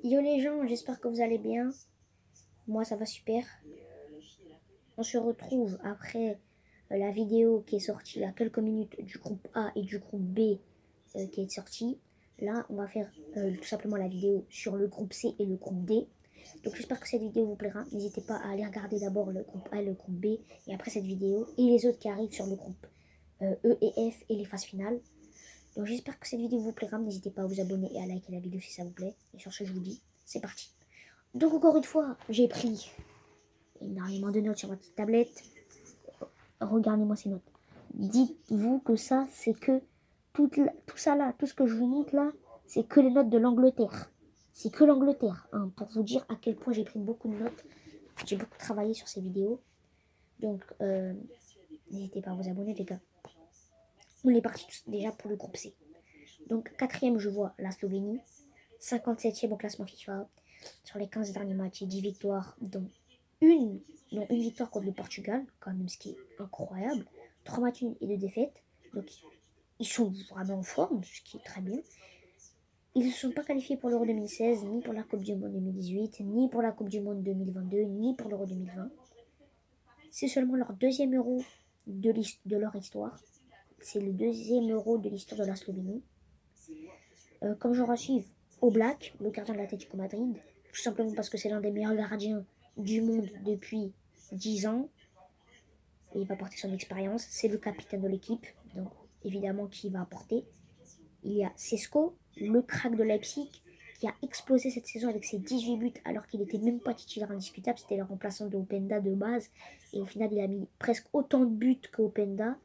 Yo les gens, j'espère que vous allez bien. Moi, ça va super. On se retrouve après la vidéo qui est sortie il y a quelques minutes du groupe A et du groupe B qui est sortie. Là, on va faire tout simplement la vidéo sur le groupe C et le groupe D. Donc j'espère que cette vidéo vous plaira. N'hésitez pas à aller regarder d'abord le groupe A et le groupe B et après cette vidéo et les autres qui arrivent sur le groupe E et F et les phases finales. Donc j'espère que cette vidéo vous plaira. N'hésitez pas à vous abonner et à liker la vidéo si ça vous plaît. Et sur ce, je vous dis, c'est parti. Donc encore une fois, j'ai pris énormément de notes sur ma petite tablette. Regardez-moi ces notes. Dites-vous que ça, c'est que tout ça là, tout ce que je vous montre là, c'est que les notes de l'Angleterre. C'est que l'Angleterre, hein, pour vous dire à quel point j'ai pris beaucoup de notes. J'ai beaucoup travaillé sur ces vidéos. Donc, n'hésitez pas à vous abonner, les gars. On est parti déjà pour le groupe C. Donc, quatrième, je vois la Slovénie. 57e au classement FIFA. Sur les 15 derniers matchs, 10 victoires, dont une, victoire contre le Portugal, quand même, ce qui est incroyable. 3 matchs nuls et 2 défaites. Donc, ils sont vraiment en forme, ce qui est très bien. Ils ne se sont pas qualifiés pour l'Euro 2016, ni pour la Coupe du Monde 2018, ni pour la Coupe du Monde 2022, ni pour l'Euro 2020. C'est seulement leur deuxième Euro de leur histoire. C'est le deuxième Euro de l'histoire de la Slovénie. Comme joueur à suivre, Oblak, le gardien de l'Atlético Madrid, tout simplement parce que c'est l'un des meilleurs gardiens du monde depuis 10 ans. Et il va porter son expérience. C'est le capitaine de l'équipe, donc évidemment qui va apporter. Il y a Sesko, le crack de Leipzig, qui a explosé cette saison avec ses 18 buts alors qu'il n'était même pas titulaire indiscutable. C'était le remplaçant de Openda de base. Et au final, il a mis presque autant de buts qu'Openda.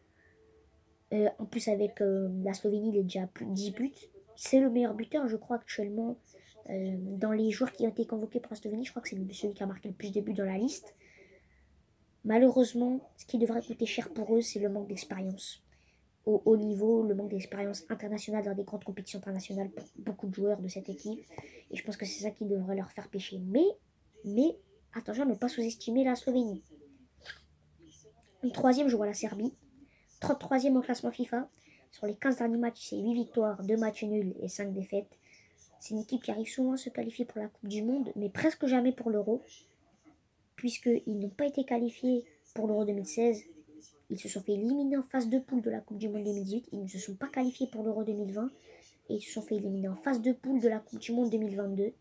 En plus, avec la Slovénie, il est déjà à plus de 10 buts. C'est le meilleur buteur, je crois, actuellement. Dans les joueurs qui ont été convoqués pour la Slovénie, je crois que c'est celui qui a marqué le plus de buts dans la liste. Malheureusement, ce qui devrait coûter cher pour eux, c'est le manque d'expérience. Au haut niveau, le manque d'expérience internationale dans des grandes compétitions internationales pour beaucoup de joueurs de cette équipe. Et je pense que c'est ça qui devrait leur faire pécher. Mais attention à ne pas sous-estimer la Slovénie. Une troisième, je vois la Serbie. 33e au classement FIFA. Sur les 15 derniers matchs, c'est 8 victoires, 2 matchs nuls et 5 défaites. C'est une équipe qui arrive souvent à se qualifier pour la Coupe du Monde, mais presque jamais pour l'Euro, puisqu'ils n'ont pas été qualifiés pour l'Euro 2016. Ils se sont fait éliminer en phase de poule de la Coupe du Monde 2018. Ils ne se sont pas qualifiés pour l'Euro 2020 et ils se sont fait éliminer en phase de poule de la Coupe du Monde 2022.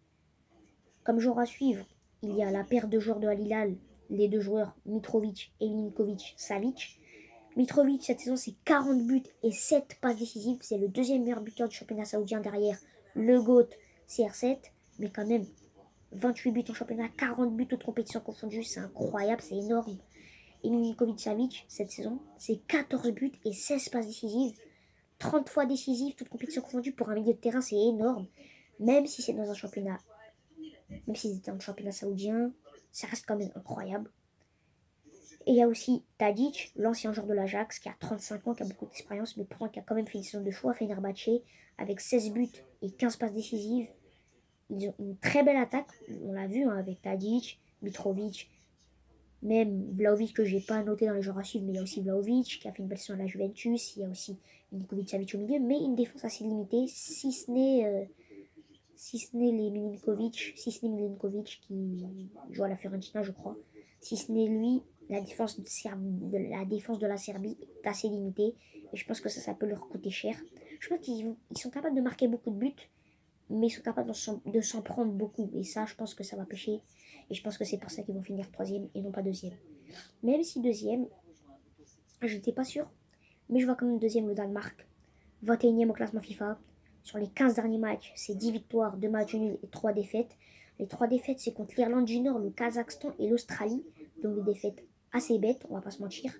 Comme joueur à suivre, il y a la paire de joueurs de Al Hilal, les deux joueurs Mitrovic et Milinkovic-Savic. Mitrovic, cette saison, c'est 40 buts et 7 passes décisives. C'est le deuxième meilleur buteur du championnat saoudien derrière le GOAT CR7. Mais quand même, 28 buts en championnat, 40 buts toutes compétitions confondues. C'est incroyable, c'est énorme. Et Milinkovic-Savic, cette saison, c'est 14 buts et 16 passes décisives. 30 fois décisives, toutes compétitions confondues. Pour un milieu de terrain, c'est énorme. Même si c'est dans un championnat, même si c'est dans le championnat saoudien, ça reste quand même incroyable. Et il y a aussi Tadic, l'ancien joueur de l'Ajax, qui a 35 ans, qui a beaucoup d'expérience, mais pourtant qui a quand même fait une saison de fou à Fenerbahçe, avec 16 buts et 15 passes décisives. Ils ont une très belle attaque, on l'a vu, hein, avec Tadic, Mitrovic, même Vlahovic que j'ai pas noté dans les joueurs à suivre, mais il y a aussi Vlahovic qui a fait une belle saison à la Juventus, il y a aussi Milinkovic-Savic au milieu, mais une défense assez limitée, si ce n'est si ce n'est Milinkovic qui joue à la Fiorentina, je crois. Si ce n'est lui, la défense de la Serbie est assez limitée. Et je pense que ça peut leur coûter cher. Je pense qu'ils sont capables de marquer beaucoup de buts, mais ils sont capables de s'en prendre beaucoup. Et ça, je pense que ça va pêcher. Et je pense que c'est pour ça qu'ils vont finir troisième et non pas deuxième. Même si deuxième, je n'étais pas sûr. Mais je vois quand même deuxième le Danemark. 21e au classement FIFA. Sur les 15 derniers matchs, c'est 10 victoires, 2 matchs nuls et 3 défaites. Les 3 défaites, c'est contre l'Irlande du Nord, le Kazakhstan et l'Australie. Donc des défaites assez bêtes, on va pas se mentir.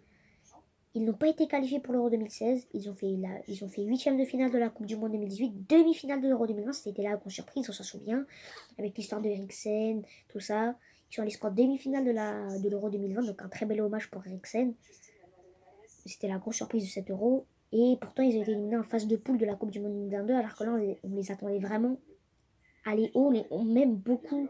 Ils n'ont pas été qualifiés pour l'Euro 2016. Ils ont fait 8e de finale de la Coupe du Monde 2018, demi-finale de l'Euro 2020. C'était là qu'on surprise, on s'en souvient, avec l'histoire de Eriksen, tout ça. Ils sont allés jusqu'en demi-finale de l'Euro 2020, donc un très bel hommage pour Eriksen. C'était la grosse surprise de cet Euro. Et pourtant, ils ont été éliminés en phase de poule de la Coupe du Monde 2022, alors que là, on les attendait vraiment aller haut. Même beaucoup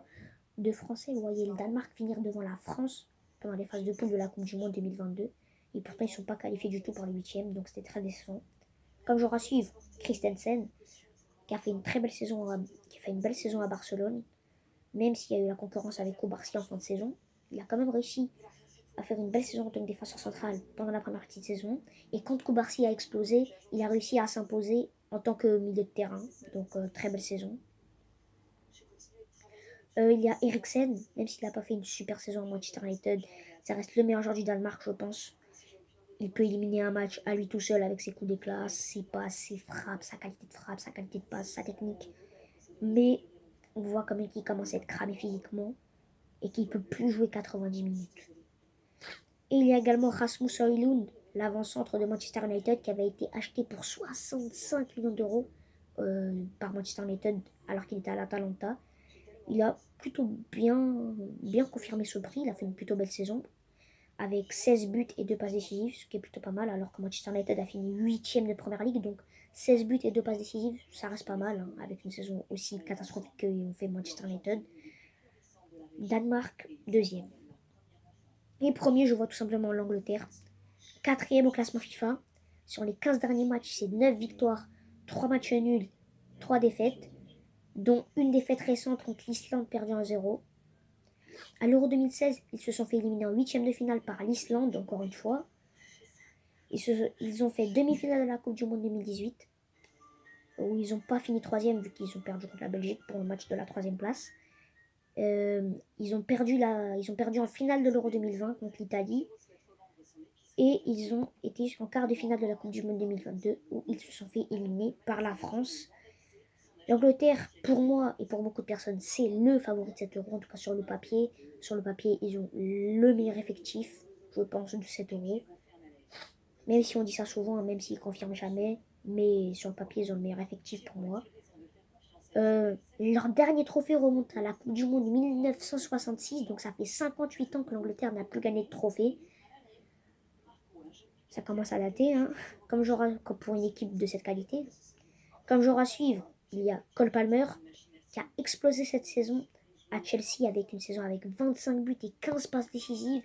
de Français voyaient le Danemark finir devant la France pendant les phases de poule de la Coupe du Monde 2022. Et pourtant, ils ne sont pas qualifiés du tout pour les huitièmes, donc c'était très décevant. Comme joueur à suivre, Christensen, qui a fait une très belle saison qui a fait une belle saison à Barcelone, même s'il y a eu la concurrence avec Koubarsi en fin de saison. Il a quand même réussi à faire une belle saison en tant que défenseur central pendant la première partie de saison. Et quand Koubarsi a explosé, il a réussi à s'imposer en tant que milieu de terrain. Donc très belle saison. Il y a Eriksen, même s'il n'a pas fait une super saison à Manchester United, ça reste le meilleur joueur du Danemark, je pense. Il peut éliminer un match à lui tout seul avec ses coups d'éclat, ses passes, ses frappes, sa qualité de frappe, sa qualité de passe, sa technique. Mais on voit quand même qu'il commence à être cramé physiquement et qu'il ne peut plus jouer 90 minutes. Et il y a également Rasmus Højlund, l'avant-centre de Manchester United, qui avait été acheté pour 65 millions d'euros par Manchester United alors qu'il était à l'Atalanta. Il a plutôt bien confirmé ce prix, il a fait une plutôt belle saison, avec 16 buts et 2 passes décisives, ce qui est plutôt pas mal, alors que Manchester United a fini 8ème de Première Ligue, donc 16 buts et 2 passes décisives, ça reste pas mal, hein, avec une saison aussi catastrophique qu'ont fait Manchester United. Danemark, deuxième. Et premier, je vois tout simplement l'Angleterre. Quatrième au classement FIFA. Sur les 15 derniers matchs, c'est 9 victoires, 3 matchs nuls, 3 défaites, dont une défaite récente contre l'Islande perdue 1-0. À l'Euro 2016, ils se sont fait éliminer en 8ème de finale par l'Islande, encore une fois. Ils ont fait demi-finale de la Coupe du Monde 2018, où ils n'ont pas fini 3ème vu qu'ils ont perdu contre la Belgique pour le match de la 3ème place. Ils ont perdu en finale de l'Euro 2020 contre l'Italie. Et ils ont été en quart de finale de la Coupe du Monde 2022, où ils se sont fait éliminer par la France. L'Angleterre, pour moi et pour beaucoup de personnes, c'est le favori de cet Euro, en tout cas sur le papier. Sur le papier, ils ont le meilleur effectif, je pense, de cet Euro. Même si on dit ça souvent, même s'ils ne confirment jamais, mais sur le papier, ils ont le meilleur effectif pour moi. Leur dernier trophée remonte à la Coupe du Monde 1966, donc ça fait 58 ans que l'Angleterre n'a plus gagné de trophée. Ça commence à dater, hein, comme pour une équipe de cette qualité. Comme joueur à suivre, il y a Cole Palmer, qui a explosé cette saison à Chelsea avec une saison avec 25 buts et 15 passes décisives,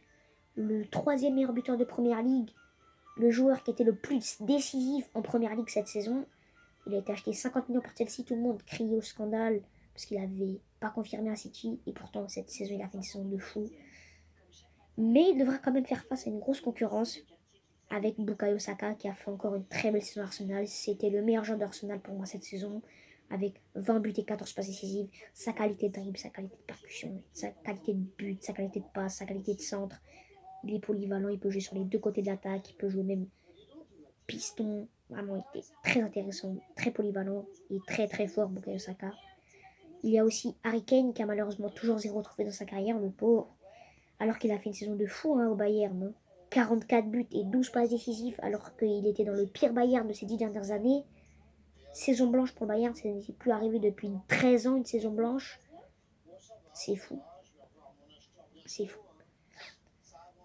le 3e meilleur buteur de Première Ligue, le joueur qui était le plus décisif en Première Ligue cette saison. Il a été acheté 50 millions par Chelsea, tout le monde criait au scandale parce qu'il n'avait pas confirmé à City, et pourtant cette saison il a fait une saison de fou. Mais il devra quand même faire face à une grosse concurrence avec Bukayo Saka qui a fait encore une très belle saison Arsenal. C'était le meilleur joueur d'Arsenal pour moi cette saison, avec 20 buts et 14 passes décisives. Sa qualité de dribble, sa qualité de percussion, sa qualité de but, sa qualité de passe, sa qualité de centre. Il est polyvalent, il peut jouer sur les deux côtés de l'attaque, il peut jouer même piston. Vraiment, il était très intéressant, très polyvalent et très très fort Bukayo Saka. Il y a aussi Harry Kane qui a malheureusement toujours 0 trophée dans sa carrière, le pauvre, alors qu'il a fait une saison de fou au Bayern. Hein. 44 buts et 12 passes décisives alors qu'il était dans le pire Bayern de ces 10 dernières années. Saison blanche pour le Bayern, ça n'est plus arrivé depuis 13 ans, une saison blanche. C'est fou. C'est fou.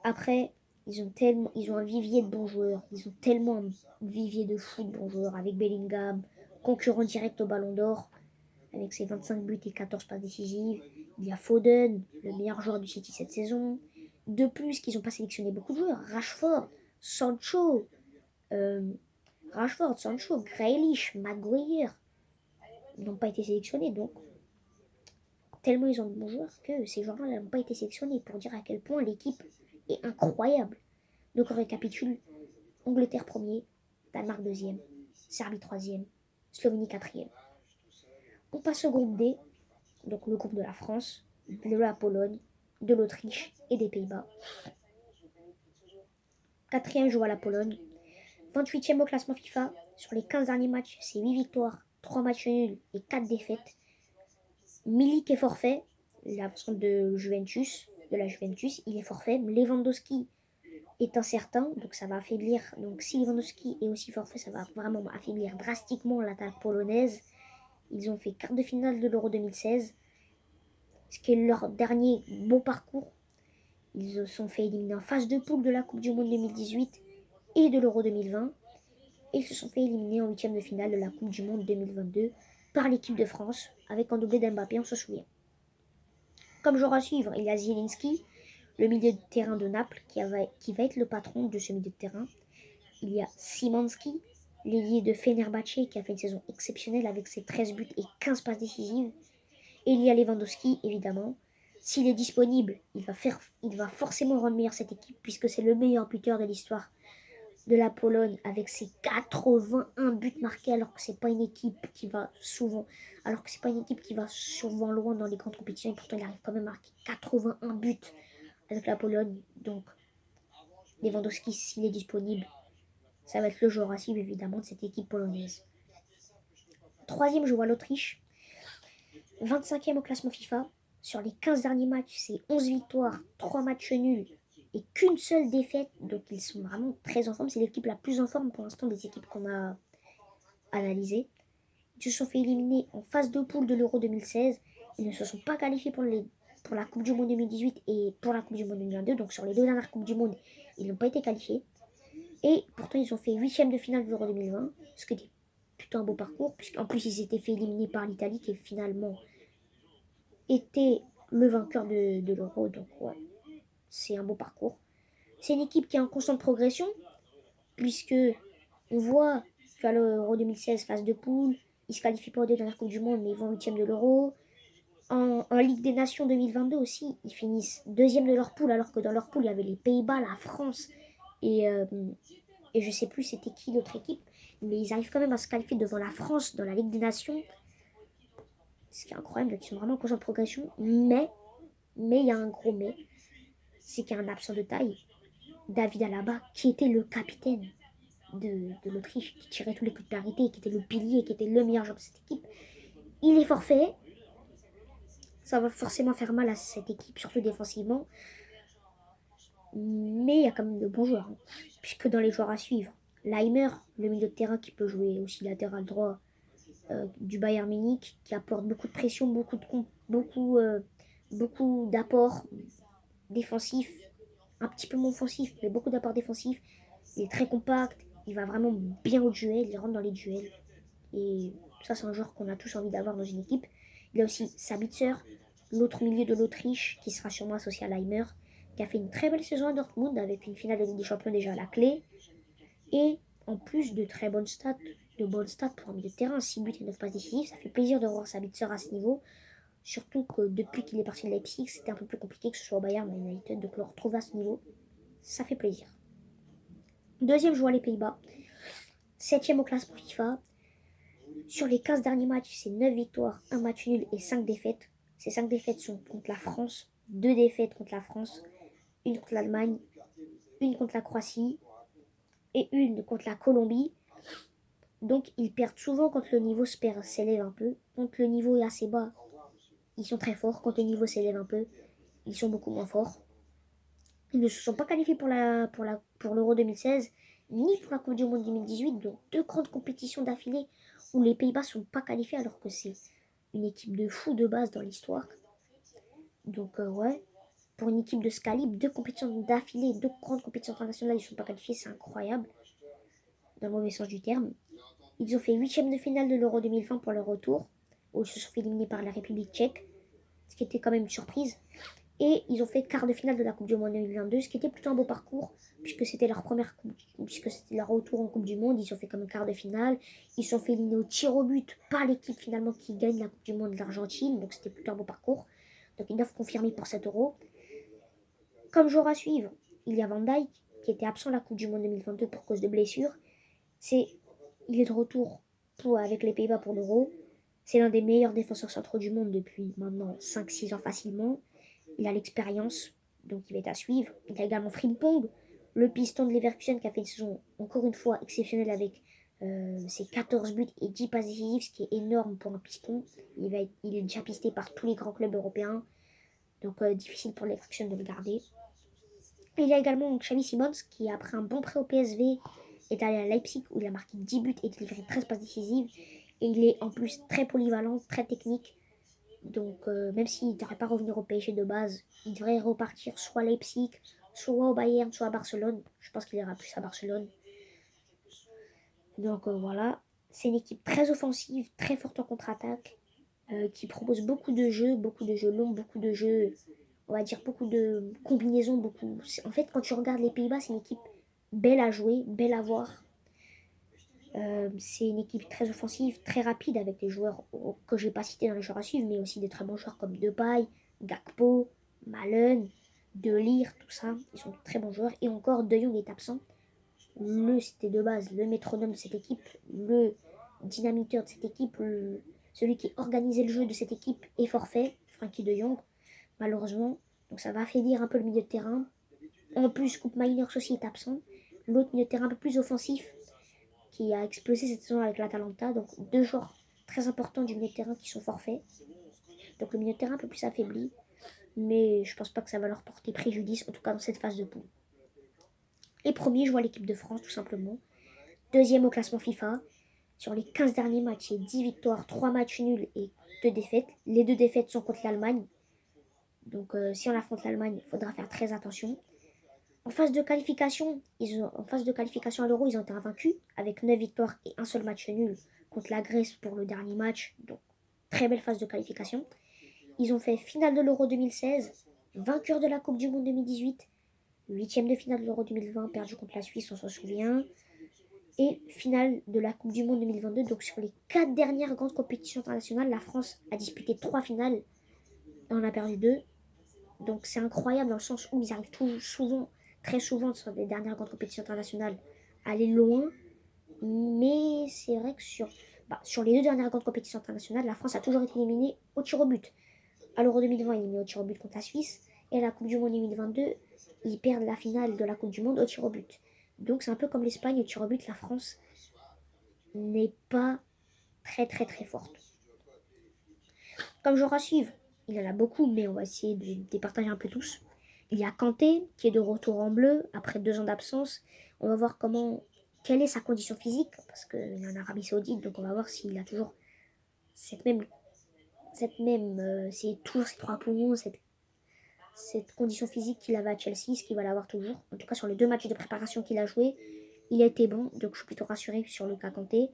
Après, ils ont un vivier de bons joueurs. Ils ont tellement un vivier de fou de bons joueurs avec Bellingham, concurrent direct au Ballon d'Or, avec ses 25 buts et 14 passes décisives. Il y a Foden, le meilleur joueur du City cette saison. De plus, qu'ils n'ont pas sélectionné beaucoup de joueurs. Sancho, Grealish, Maguire n'ont pas été sélectionnés. Donc, tellement ils ont de bons joueurs que ces joueurs-là n'ont pas été sélectionnés, pour dire à quel point l'équipe est incroyable. Donc, on récapitule. Angleterre premier, Danemark deuxième, Serbie troisième, Slovénie quatrième. On passe au groupe D, donc le groupe de la France, de la Pologne, de l'Autriche et des Pays-Bas. Quatrième joue à la Pologne. 28e au classement FIFA. Sur les 15 derniers matchs, c'est 8 victoires, 3 matchs nuls et 4 défaites. Milik est forfait, l'absent de la Juventus, il est forfait. Lewandowski est incertain, donc ça va affaiblir. Donc si Lewandowski est aussi forfait, ça va vraiment affaiblir drastiquement l'attaque polonaise. Ils ont fait quart de finale de l'Euro 2016, ce qui est leur dernier beau parcours. Ils se sont fait éliminer en phase de poule de la Coupe du Monde 2018 et de l'Euro 2020. Et ils se sont fait éliminer en 8ème de finale de la Coupe du Monde 2022 par l'équipe de France, avec un doublé d'Mbappé, on se souvient. Comme joueur à suivre, il y a Zielinski, le milieu de terrain de Naples, qui va être le patron de ce milieu de terrain. Il y a Szymanski, l'ailier de Fenerbahçe qui a fait une saison exceptionnelle avec ses 13 buts et 15 passes décisives. Et il y a Lewandowski, évidemment. S'il est disponible, il va forcément rendre meilleur cette équipe puisque c'est le meilleur buteur de l'histoire de la Pologne avec ses 81 buts marqués alors que c'est pas une équipe qui va souvent loin dans les grandes compétitions et pourtant il arrive quand même à marquer 81 buts avec la Pologne. Donc Lewandowski, s'il est disponible, ça va être le joueur à suivre évidemment de cette équipe polonaise. Troisième, je vois l'Autriche. 25e au classement FIFA. Sur les 15 derniers matchs, c'est 11 victoires, 3 matchs nuls et qu'une seule défaite. Donc ils sont vraiment très en forme. C'est l'équipe la plus en forme pour l'instant des équipes qu'on a analysées. Ils se sont fait éliminer en phase de poule de l'Euro 2016. Ils ne se sont pas qualifiés pour la Coupe du Monde 2018 et pour la Coupe du Monde 2022. Donc sur les deux dernières Coupes du Monde, ils n'ont pas été qualifiés. Et pourtant, ils ont fait 8e de finale de l'Euro 2020, ce qui était plutôt un beau parcours, puisqu'en plus, ils étaient fait éliminer par l'Italie, qui finalement était le vainqueur de l'Euro. Donc, ouais, c'est un beau parcours. C'est une équipe qui est en constante progression, puisque on voit qu'à l'Euro 2016, phase de poule, ils se qualifient pas aux deux dernières Coupes du Monde, mais ils vont 8e de l'Euro. En Ligue des Nations 2022 aussi, ils finissent 2e de leur poule, alors que dans leur poule, il y avait les Pays-Bas, la France et je sais plus c'était qui l'autre équipe, mais ils arrivent quand même à se qualifier devant la France dans la Ligue des Nations. Ce qui est incroyable, donc ils sont vraiment en constante progression. Mais il y a un gros mais, c'est qu'il y a un absent de taille, David Alaba, qui était le capitaine de l'Autriche, qui tirait tous les coups de parité, qui était le pilier, qui était le meilleur joueur de cette équipe. Il est forfait. Ça va forcément faire mal à cette équipe, surtout défensivement. Mais il y a quand même de bons joueurs, hein, puisque dans les joueurs à suivre, Leimer, le milieu de terrain qui peut jouer aussi latéral droit du Bayern Munich, qui apporte beaucoup de pression, beaucoup d'apports défensifs, un petit peu moins offensifs, mais beaucoup d'apports défensifs. Il est très compact, il va vraiment bien au duel, il rentre dans les duels. Et ça, c'est un joueur qu'on a tous envie d'avoir dans une équipe. Il y a aussi Sabitzer, l'autre milieu de l'Autriche, qui sera sûrement associé à Leimer, qui a fait une très belle saison à Dortmund avec une finale de Ligue des Champions déjà à la clé. Et en plus de très bonnes stats, pour un milieu de terrain, 6 buts et 9 passes décisives, ça fait plaisir de voir Sabitzer à ce niveau. Surtout que depuis qu'il est parti de Leipzig, c'était un peu plus compliqué que ce soit au Bayern ou à United, donc le retrouver à ce niveau, ça fait plaisir. Deuxième, je vois les Pays-Bas. 7e au classement FIFA. Sur les 15 derniers matchs, c'est 9 victoires, 1 match nul et 5 défaites. Ces 5 défaites sont contre la France, 2 défaites contre la France, une contre l'Allemagne, une contre la Croatie et une contre la Colombie. Donc ils perdent souvent quand le niveau s'élève un peu. Quand le niveau est assez bas, ils sont très forts. Quand le niveau s'élève un peu, ils sont beaucoup moins forts. Ils ne se sont pas qualifiés pour l'Euro 2016, ni pour la Coupe du Monde 2018, donc deux grandes compétitions d'affilée où les Pays-Bas ne sont pas qualifiés alors que c'est une équipe de fous de base dans l'histoire. Donc ouais, pour une équipe de ce calibre, deux compétitions d'affilée, deux grandes compétitions internationales, ils ne sont pas qualifiés, c'est incroyable, dans le mauvais sens du terme. Ils ont fait 8e de finale de l'Euro 2020 pour leur retour, où ils se sont fait éliminer par la République tchèque, ce qui était quand même une surprise. Et ils ont fait quart de finale de la Coupe du Monde 2022, ce qui était plutôt un beau parcours, puisque c'était leur retour en Coupe du Monde. Ils ont fait comme quart de finale. Ils se sont fait éliminer au tir au but par l'équipe finalement qui gagne la Coupe du Monde de l'Argentine, donc c'était plutôt un beau parcours. Donc ils doivent confirmer pour cet Euro. Comme joueur à suivre, il y a Van Dijk, qui était absent de la Coupe du Monde 2022 pour cause de blessure. Il est de retour avec les Pays-Bas pour l'Euro. C'est l'un des meilleurs défenseurs centraux du monde depuis maintenant 5-6 ans facilement. Il a l'expérience, donc il va être à suivre. Il y a également Frimpong, le piston de Leverkusen qui a fait une saison encore une fois exceptionnelle avec ses 14 buts et 10 passes décisives, ce qui est énorme pour un piston. Il est déjà pisté par tous les grands clubs européens, donc difficile pour Leverkusen de le garder. Il y a également Xavi Simons qui, après un bon prêt au PSV, est allé à Leipzig où il a marqué 10 buts et délivré 13 passes décisives. Et il est en plus très polyvalent, très technique. Donc même s'il ne devrait pas revenir au PSG de base, il devrait repartir soit à Leipzig, soit au Bayern, soit à Barcelone. Je pense qu'il ira plus à Barcelone. Donc voilà, c'est une équipe très offensive, très forte en contre-attaque, qui propose beaucoup de jeux longs, beaucoup de jeux, on va dire beaucoup de combinaisons, En fait, quand tu regardes les Pays-Bas, c'est une équipe belle à jouer, belle à voir. C'est une équipe très offensive, très rapide avec des joueurs que je n'ai pas cités dans les joueurs à suivre, mais aussi des très bons joueurs comme Depay, Gakpo, Malen, De Ligt, tout ça. Ils sont de très bons joueurs. Et encore, De Jong est absent. C'était de base le métronome de cette équipe, le dynamiteur de cette équipe, celui qui organisait le jeu de cette équipe est forfait, Frenkie de Jong, malheureusement. Donc ça va affaiblir un peu le milieu de terrain. En plus, Coupe Miners aussi est absent. L'autre milieu de terrain un peu plus offensif, qui a explosé cette saison avec l'Atalanta. Donc deux joueurs très importants du milieu de terrain qui sont forfaits. Donc le milieu de terrain un peu plus affaibli. Mais je pense pas que ça va leur porter préjudice, en tout cas dans cette phase de poule. Et premier, je vois l'équipe de France tout simplement. Deuxième au classement FIFA. Sur les 15 derniers matchs, c'est 10 victoires, 3 matchs nuls et 2 défaites. Les 2 défaites sont contre l'Allemagne. Donc si on affronte l'Allemagne, il faudra faire très attention. En phase de qualification, à l'Euro, ils ont été invaincus avec 9 victoires et un seul match nul contre la Grèce pour le dernier match. Donc très belle phase de qualification. Ils ont fait finale de l'Euro 2016, vainqueur de la Coupe du Monde 2018, huitième de finale de l'Euro 2020, perdu contre la Suisse, on s'en souvient. Et finale de la Coupe du Monde 2022. Donc sur les 4 dernières grandes compétitions internationales, la France a disputé 3 finales et on a perdu 2. Donc c'est incroyable dans le sens où ils arrivent très souvent sur les dernières grandes compétitions internationales à aller loin. Mais c'est vrai que sur les 2 dernières grandes compétitions internationales, la France a toujours été éliminée au tir au but. À l'Euro 2020, éliminée au tir au but contre la Suisse. Et à la Coupe du Monde 2022, ils perdent la finale de la Coupe du Monde au tir au but. Donc c'est un peu comme l'Espagne, au tir au but, la France n'est pas très très très forte. Comme joueur à suivre, il y en a beaucoup, mais on va essayer de les partager un peu tous. Il y a Kanté, qui est de retour en bleu, après 2 ans d'absence. On va voir quelle est sa condition physique, parce qu'il est en Arabie Saoudite, donc on va voir s'il a toujours c'est toujours ces 3 poumons, cette condition physique qu'il avait à Chelsea, ce qu'il va l'avoir toujours. En tout cas, sur les 2 matchs de préparation qu'il a joué, il a été bon, donc je suis plutôt rassuré sur le cas Kanté.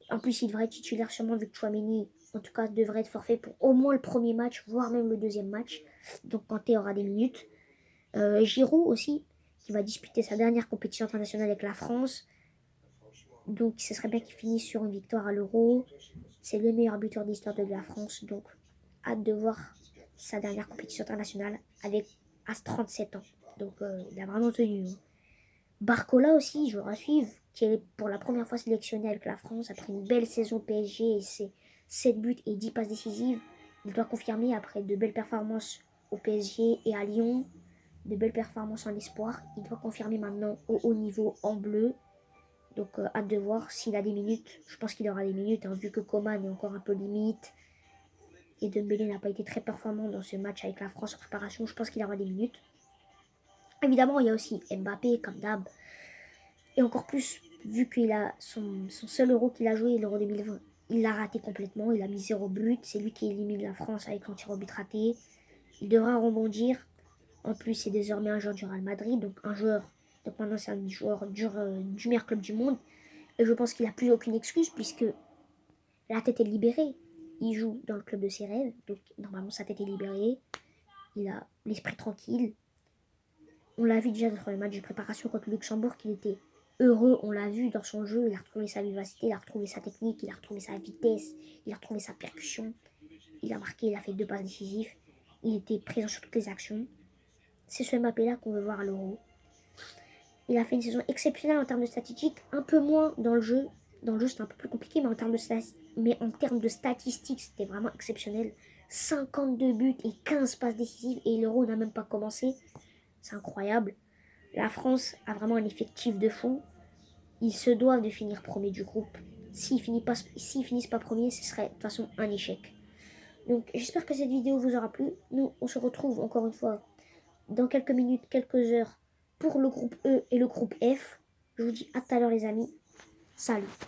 En plus, il devrait être titulaire sûrement vu que Chouameni, en tout cas, devrait être forfait pour au moins le premier match, voire même le deuxième match. Donc Kanté aura des minutes. Giroud aussi, qui va disputer sa dernière compétition internationale avec la France. Donc ce serait bien qu'il finisse sur une victoire à l'Euro. C'est le meilleur buteur de l'histoire de la France. Donc hâte de voir sa dernière compétition internationale à 37 ans. Donc il a vraiment tenu. Barcola aussi, je suivre, qui est pour la première fois sélectionné avec la France après une belle saison PSG et ses 7 buts et 10 passes décisives. Il doit confirmer après de belles performances au PSG et à Lyon, de belles performances en espoir. Il doit confirmer maintenant au haut niveau en bleu. Donc hâte de voir s'il a des minutes. Je pense qu'il aura des minutes, hein, vu que Coman est encore un peu limite. Et Dembélé n'a pas été très performant dans ce match avec la France en préparation. Je pense qu'il aura des minutes. Évidemment, il y a aussi Mbappé, comme d'hab. Et encore plus, vu qu'il a son seul euro qu'il a joué, l'euro 2020, il l'a raté complètement. Il a mis 0 but. C'est lui qui élimine la France avec son tir au but raté. Il devra rebondir. En plus, c'est désormais un joueur du Real Madrid. Donc maintenant, c'est un joueur du meilleur club du monde. Et je pense qu'il n'a plus aucune excuse puisque la tête est libérée. Il joue dans le club de ses rêves. Donc normalement, sa tête est libérée. Il a l'esprit tranquille. On l'a vu déjà dans le match de préparation contre le Luxembourg qu'il était heureux, on l'a vu dans son jeu, il a retrouvé sa vivacité, il a retrouvé sa technique, il a retrouvé sa vitesse, il a retrouvé sa percussion, il a marqué, il a fait 2 passes décisives, il était présent sur toutes les actions. C'est ce Mbappé-là qu'on veut voir à l'Euro. Il a fait une saison exceptionnelle en termes de statistiques, un peu moins dans le jeu. Dans le jeu, c'était un peu plus compliqué, mais en termes de statistiques, c'était vraiment exceptionnel. 52 buts et 15 passes décisives, et l'Euro n'a même pas commencé. C'est incroyable. La France a vraiment un effectif de fou. Ils se doivent de finir premier du groupe. S'ils finissent pas premier, ce serait de toute façon un échec. Donc j'espère que cette vidéo vous aura plu. Nous, on se retrouve encore une fois dans quelques minutes, quelques heures pour le groupe E et le groupe F. Je vous dis à tout à l'heure les amis. Salut.